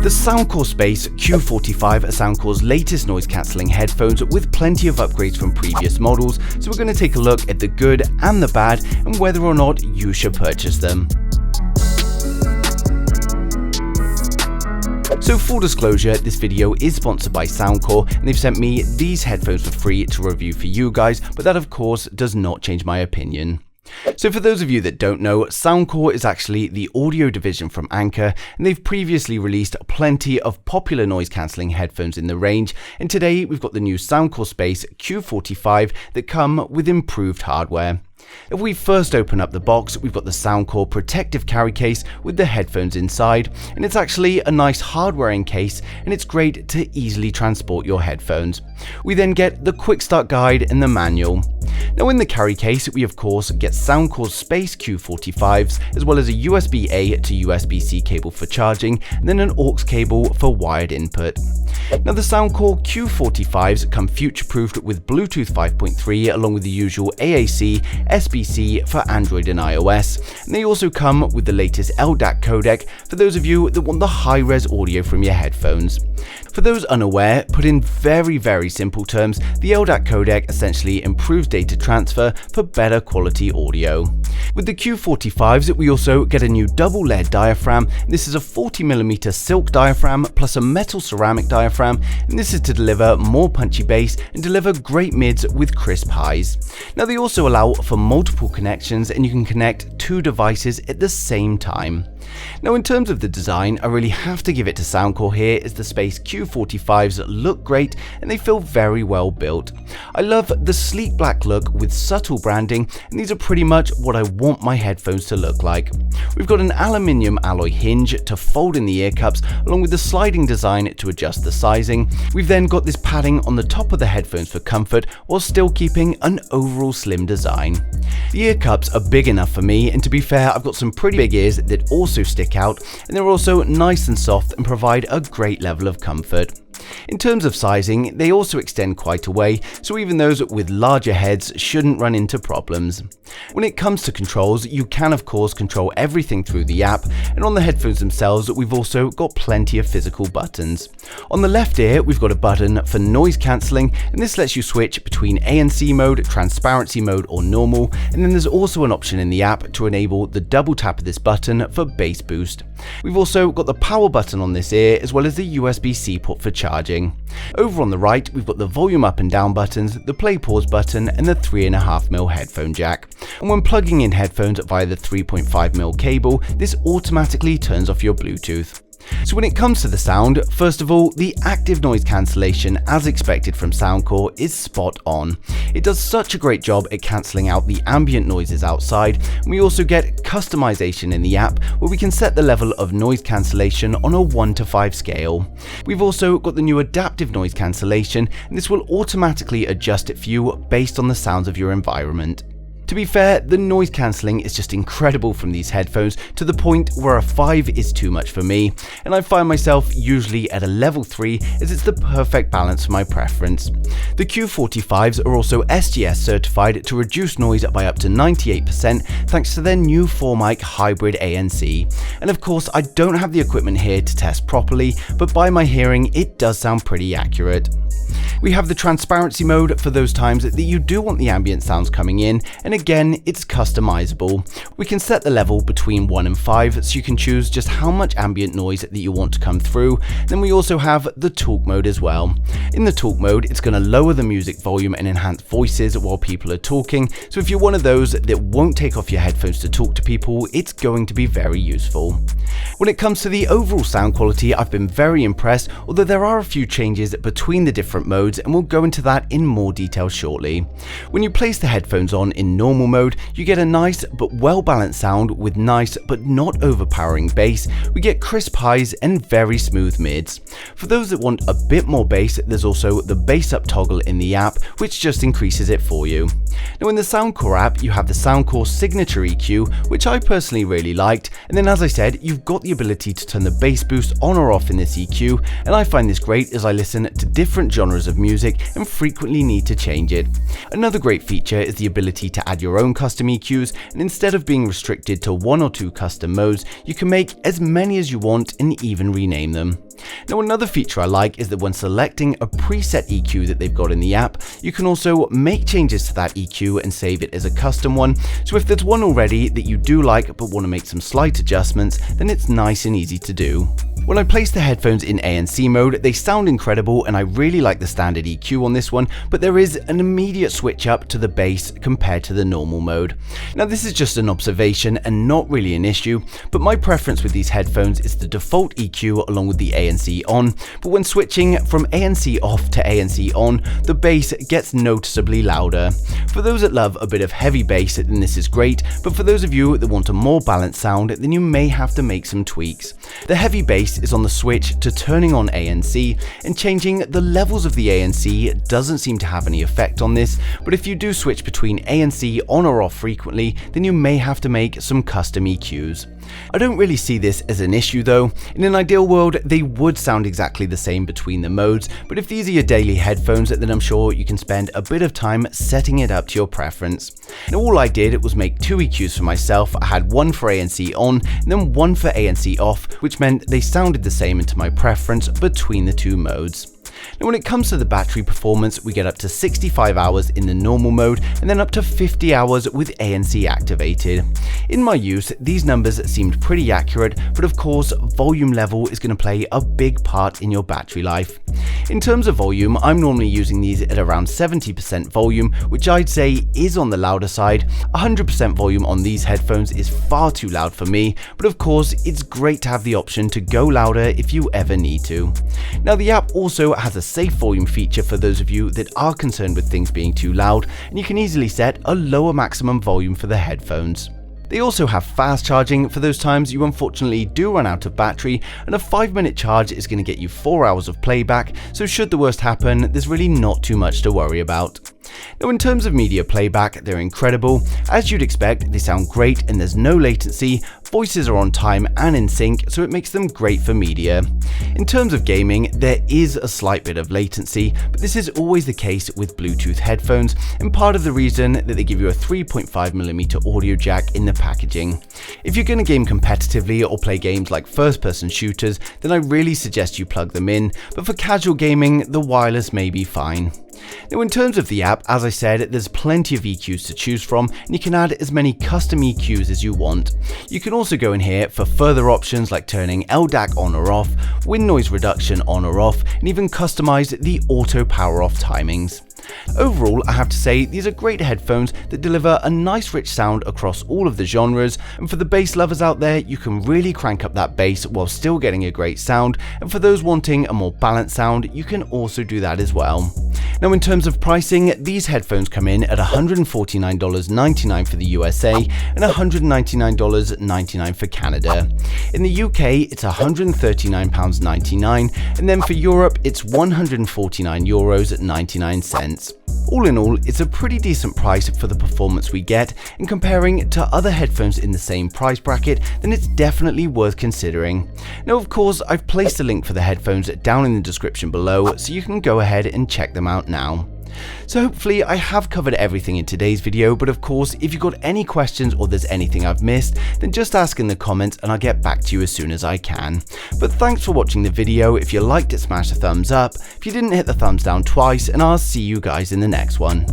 The Soundcore Space Q45 are Soundcore's latest noise cancelling headphones with plenty of upgrades from previous models, so we're going to take a look at the good and the bad and whether or not you should purchase them. So full disclosure, this video is sponsored by Soundcore and they've sent me these headphones for free to review for you guys, but that of course does not change my opinion. So for those of you that don't know, Soundcore is actually the audio division from Anker, and they've previously released plenty of popular noise cancelling headphones in the range, and today we've got the new Soundcore Space Q45 that come with improved hardware. If we first open up the box, we've got the Soundcore protective carry case with the headphones inside, and it's actually a nice hardware encase and it's great to easily transport your headphones. We then get the quick start guide and the manual. Now in the carry case, we of course get Soundcore's Space Q45s, as well as a USB-A to USB-C cable for charging, and then an aux cable for wired input. Now the Soundcore Q45s come future-proofed with Bluetooth 5.3 along with the usual AAC, SBC for Android and iOS, and they also come with the latest LDAC codec for those of you that want the high-res audio from your headphones. For those unaware, put in very simple terms, the LDAC codec essentially improves data transfer for better quality audio. With the Q45s, we also get a new double layered diaphragm. This is a 40mm silk diaphragm plus a metal ceramic diaphragm, and this is to deliver more punchy bass and deliver great mids with crisp highs. Now they also allow for multiple connections and you can connect two devices at the same time. Now in terms of the design, I really have to give it to Soundcore here, as the Space Q45s look great and they feel very well built. I love the sleek black look with subtle branding, and these are pretty much what I want my headphones to look like. We've got an aluminium alloy hinge to fold in the ear cups along with the sliding design to adjust the sizing. We've then got this padding on the top of the headphones for comfort while still keeping an overall slim design. The ear cups are big enough for me, and to be fair, I've got some pretty big ears that also stick out, and they're also nice and soft and provide a great level of comfort. In terms of sizing, they also extend quite a way, so even those with larger heads shouldn't run into problems. When it comes to controls, you can of course control everything through the app, and on the headphones themselves we've also got plenty of physical buttons. On the left ear we've got a button for noise cancelling, and this lets you switch between ANC mode, transparency mode or normal, and then there's also an option in the app to enable the double tap of this button for bass boost. We've also got the power button on this ear, as well as the USB-C port for charging. Over on the right we've got the volume up and down buttons, the play pause button and the 3.5mm headphone jack. And when plugging in headphones via the 3.5mm cable, this automatically turns off your Bluetooth. So when it comes to the sound, first of all, the active noise cancellation as expected from Soundcore is spot on. It does such a great job at cancelling out the ambient noises outside, and we also get customization in the app where we can set the level of noise cancellation on a 1 to 5 scale. We've also got the new adaptive noise cancellation, and this will automatically adjust it for you based on the sounds of your environment. To be fair, the noise cancelling is just incredible from these headphones, to the point where a 5 is too much for me, and I find myself usually at a level 3 as it's the perfect balance for my preference. The Q45s are also SGS certified to reduce noise by up to 98% thanks to their new 4-mic hybrid ANC. And of course I don't have the equipment here to test properly, but by my hearing it does sound pretty accurate. We have the transparency mode for those times that you do want the ambient sounds coming in, and again it's customizable. We can set the level between 1 and 5 so you can choose just how much ambient noise that you want to come through. Then we also have the talk mode as well. In the talk mode it's going to lower the music volume and enhance voices while people are talking, so if you're one of those that won't take off your headphones to talk to people, it's going to be very useful. When it comes to the overall sound quality, I've been very impressed, although there are a few changes between the different modes, and we'll go into that in more detail shortly. When you place the headphones on in normal mode, you get a nice but well balanced sound with nice but not overpowering bass. We get crisp highs and very smooth mids. For those that want a bit more bass, there's also the bass up toggle in the app, which just increases it for you. Now in the Soundcore app you have the Soundcore signature EQ, which I personally really liked, and then as I said, you've got the ability to turn the bass boost on or off in this EQ, and I find this great as I listen to different genres of music and frequently need to change it. Another great feature is the ability to add add your own custom EQs, and instead of being restricted to 1 or 2 custom modes, you can make as many as you want and even rename them. Now, another feature I like is that when selecting a preset EQ that they've got in the app, you can also make changes to that EQ and save it as a custom one. So if there's one already that you do like but want to make some slight adjustments, then it's nice and easy to do. When I place the headphones in ANC mode, they sound incredible and I really like the standard EQ on this one, but there is an immediate switch up to the bass compared to the normal mode. Now, this is just an observation and not really an issue, but my preference with these headphones is the default EQ along with the ANC on, but when switching from ANC off to ANC on, the bass gets noticeably louder. For those that love a bit of heavy bass, then this is great, but for those of you that want a more balanced sound, then you may have to make some tweaks. The heavy bass is on the switch to turning on ANC, and changing the levels of the ANC doesn't seem to have any effect on this, but if you do switch between ANC on or off frequently, then you may have to make some custom EQs. I don't really see this as an issue though. In an ideal world, they would sound exactly the same between the modes, but if these are your daily headphones, then I'm sure you can spend a bit of time setting it up to your preference. And all I did was make 2 EQs for myself. I had one for ANC on and then one for ANC off, which meant they sounded the same into my preference between the 2 modes. Now, when it comes to the battery performance, we get up to 65 hours in the normal mode and then up to 50 hours with ANC activated. In my use, these numbers seemed pretty accurate, but of course, volume level is going to play a big part in your battery life. In terms of volume, I'm normally using these at around 70% volume, which I'd say is on the louder side. 100% volume on these headphones is far too loud for me, but of course, it's great to have the option to go louder if you ever need to. Now, the app also has a safe volume feature for those of you that are concerned with things being too loud, and you can easily set a lower maximum volume for the headphones. They also have fast charging for those times you unfortunately do run out of battery, and a 5-minute charge is going to get you 4 hours of playback, so should the worst happen, there's really not too much to worry about. Now, in terms of media playback, they're incredible. As you'd expect, they sound great and there's no latency, voices are on time and in sync, so it makes them great for media. In terms of gaming, there is a slight bit of latency, but this is always the case with Bluetooth headphones, and part of the reason that they give you a 3.5mm audio jack in the packaging. If you're going to game competitively or play games like first-person shooters, then I really suggest you plug them in, but for casual gaming, the wireless may be fine. Now, in terms of the app, as I said, there's plenty of EQs to choose from, and you can add as many custom EQs as you want. You can also go in here for further options like turning LDAC on or off, wind noise reduction on or off, and even customize the auto power off timings. Overall, I have to say these are great headphones that deliver a nice rich sound across all of the genres, and for the bass lovers out there, you can really crank up that bass while still getting a great sound, and for those wanting a more balanced sound, you can also do that as well. Now, in terms of pricing, these headphones come in at $149.99 for the USA and $199.99 for Canada. In the UK, it's £139.99, and then for Europe, it's €149.99. All in all, it's a pretty decent price for the performance we get, and comparing it to other headphones in the same price bracket, then it's definitely worth considering. Now, of course, I've placed a link for the headphones down in the description below, so you can go ahead and check them out now. So hopefully I have covered everything in today's video, but of course, if you've got any questions or there's anything I've missed, then just ask in the comments and I'll get back to you as soon as I can. But thanks for watching the video. If you liked it, smash a thumbs up. If you didn't, hit the thumbs down twice, and I'll see you guys in the next one.